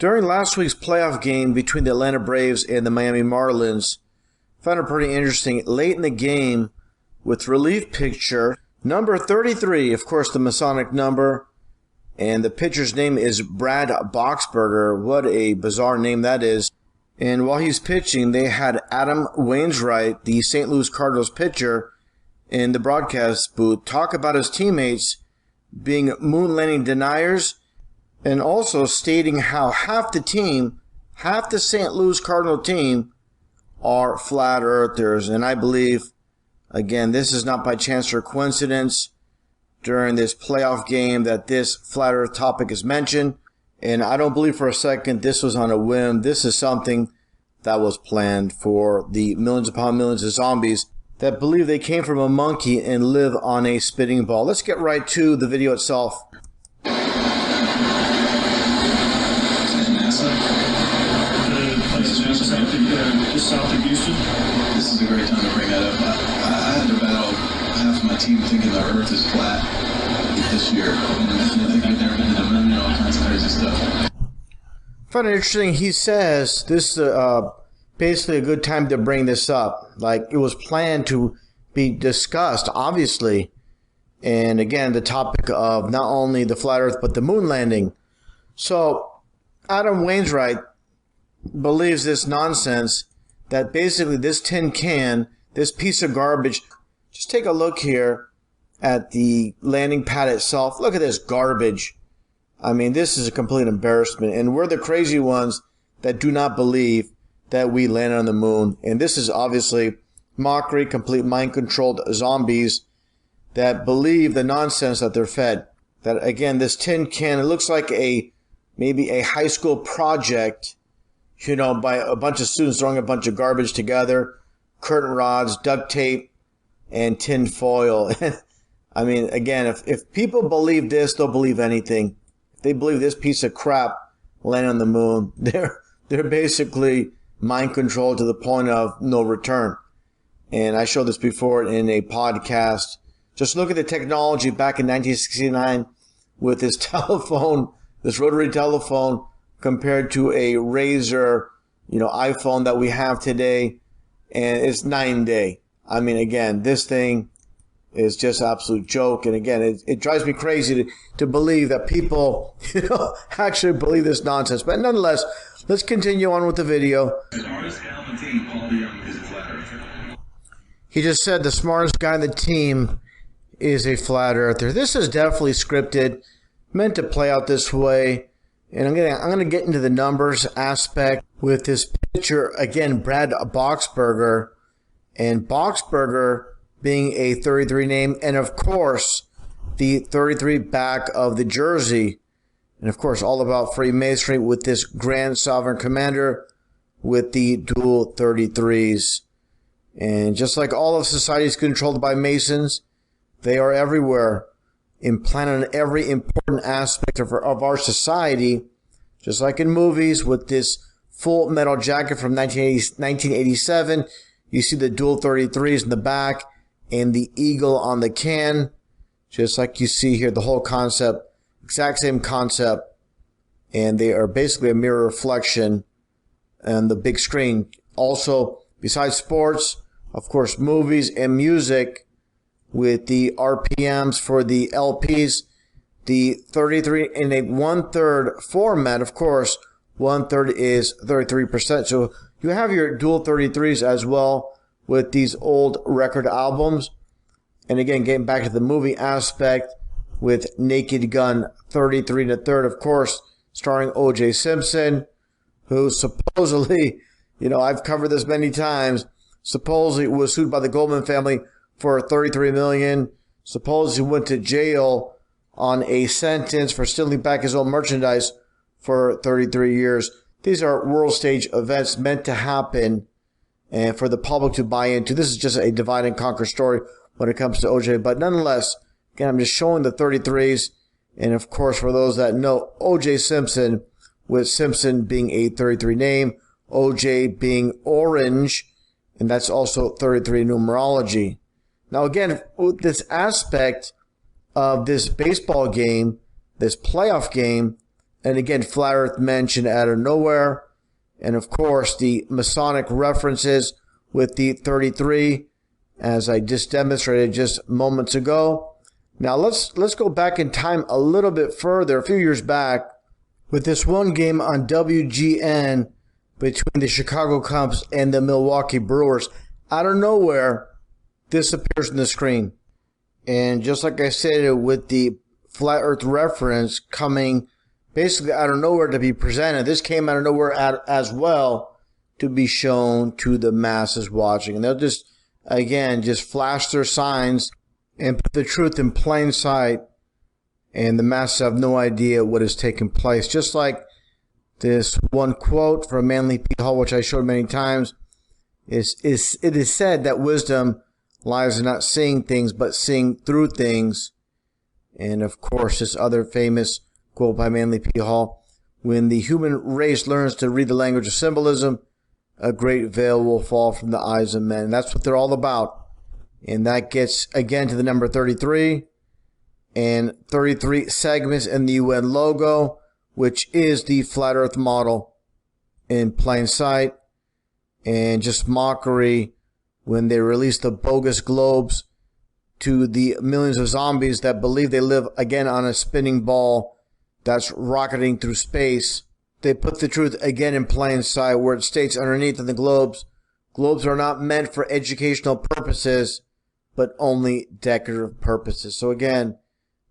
During last week's playoff game between the Atlanta Braves and the Miami Marlins, found it pretty interesting. Late in the game, with relief pitcher number 33, of course the Masonic number, and the pitcher's name is Brad Boxberger. What a bizarre name that is. And while he's pitching, they had Adam Wainwright, the St. Louis Cardinals pitcher, in the broadcast booth talk about his teammates being moon landing deniers, and also stating how half the St. Louis Cardinal team are flat earthers. And I believe, again, this is not by chance or coincidence during this playoff game that this flat earth topic is mentioned. And I don't believe for a second this was on a whim. This is something that was planned for the millions upon millions of zombies that believe they came from a monkey and live on a spitting ball. Let's get right to the video itself. South of Houston. This is a great time to bring that up. I had to battle half of my team thinking the earth is flat this year. And I think I've never been to the moon and all kinds of crazy stuff. I find it interesting. He says this is basically a good time to bring this up. Like it was planned to be discussed, obviously. And again, the topic of not only the flat earth, but the moon landing. So Adam Wainwright believes this nonsense that basically this tin can, this piece of garbage, just take a look here at the landing pad itself. Look at this garbage. I mean, this is a complete embarrassment. And we're the crazy ones that do not believe that we landed on the moon. And this is obviously mockery, complete mind-controlled zombies that believe the nonsense that they're fed. That, again, this tin can, it looks like maybe a high school project, you know, by a bunch of students throwing a bunch of garbage together, curtain rods, duct tape, and tin foil. I mean, again, if people believe this, they'll believe anything. If they believe this piece of crap landed on the moon, they're basically mind controlled to the point of no return. And I showed this before in a podcast. Just look at the technology back in 1969 with this telephone, this rotary telephone, compared to a Razor, iPhone that we have today, and it's night and day. I mean, again, this thing is just an absolute joke, and again, it drives me crazy to believe that people, actually believe this nonsense. But nonetheless, let's continue on with the video. He just said the smartest guy on the team is a flat earther. This is definitely scripted, meant to play out this way. And I'm gonna get into the numbers aspect with this pitcher again, Brad Boxberger, and Boxberger being a 33 name, and of course the 33 back of the jersey, and of course all about Freemasonry with this Grand Sovereign Commander with the dual 33s. And just like all of society is controlled by Masons, they are everywhere, implanted in every important aspect of our society, just like in movies with this Full Metal Jacket from 1987. You see the dual 33s in the back and the eagle on the can, just like you see here, the whole concept, exact same concept, and they are basically a mirror reflection on the big screen. Also, besides sports, of course, movies and music, with the RPMs for the LPs, the 33 in a 1/3 format. Of course, 1/3 is 33%. So you have your dual 33s as well with these old record albums. And again, getting back to the movie aspect with Naked Gun 33 1/3, of course, starring O.J. Simpson, who supposedly, I've covered this many times, supposedly was sued by the Goldman family for $33 million, supposedly went to jail on a sentence for stealing back his own merchandise for 33 years. These are world stage events meant to happen and for the public to buy into. This is just a divide and conquer story when it comes to OJ. But nonetheless, again, I'm just showing the 33s. And of course, for those that know, OJ Simpson, with Simpson being a 33 name, OJ being orange, and that's also 33 numerology. Now again, with this aspect of this baseball game, this playoff game, And again, flat earth mentioned out of nowhere. And of course, the Masonic references with the 33, as I just demonstrated just moments ago. Now let's go back in time a little bit further, a few years back, with this one game on WGN between the Chicago Cubs and the Milwaukee Brewers. Out of nowhere, this appears on the screen. And just like I said, with the flat earth reference coming basically out of nowhere to be presented, this came out of nowhere as well to be shown to the masses watching. And they'll just, again, just flash their signs and put the truth in plain sight, and the masses have no idea what is taking place. Just like this one quote from Manly P. Hall, which I showed many times, it is said that wisdom lies in not seeing things, but seeing through things. And of course, this other famous quote by Manly P. Hall, when the human race learns to read the language of symbolism, a great veil will fall from the eyes of men. And that's what they're all about. And that gets, again, to the number 33 and 33 segments in the UN logo, which is the flat earth model in plain sight. And just mockery when they release the bogus globes to the millions of zombies that believe they live, again, on a spinning ball that's rocketing through space. They put the truth again in plain sight, where it states underneath in the globes are not meant for educational purposes, but only decorative purposes. So again,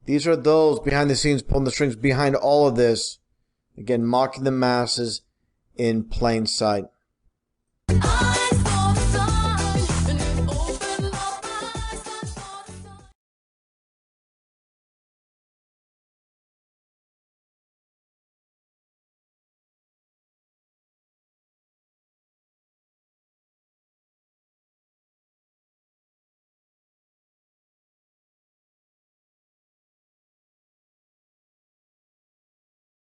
these are those behind the scenes pulling the strings behind all of this. Again, mocking the masses in plain sight.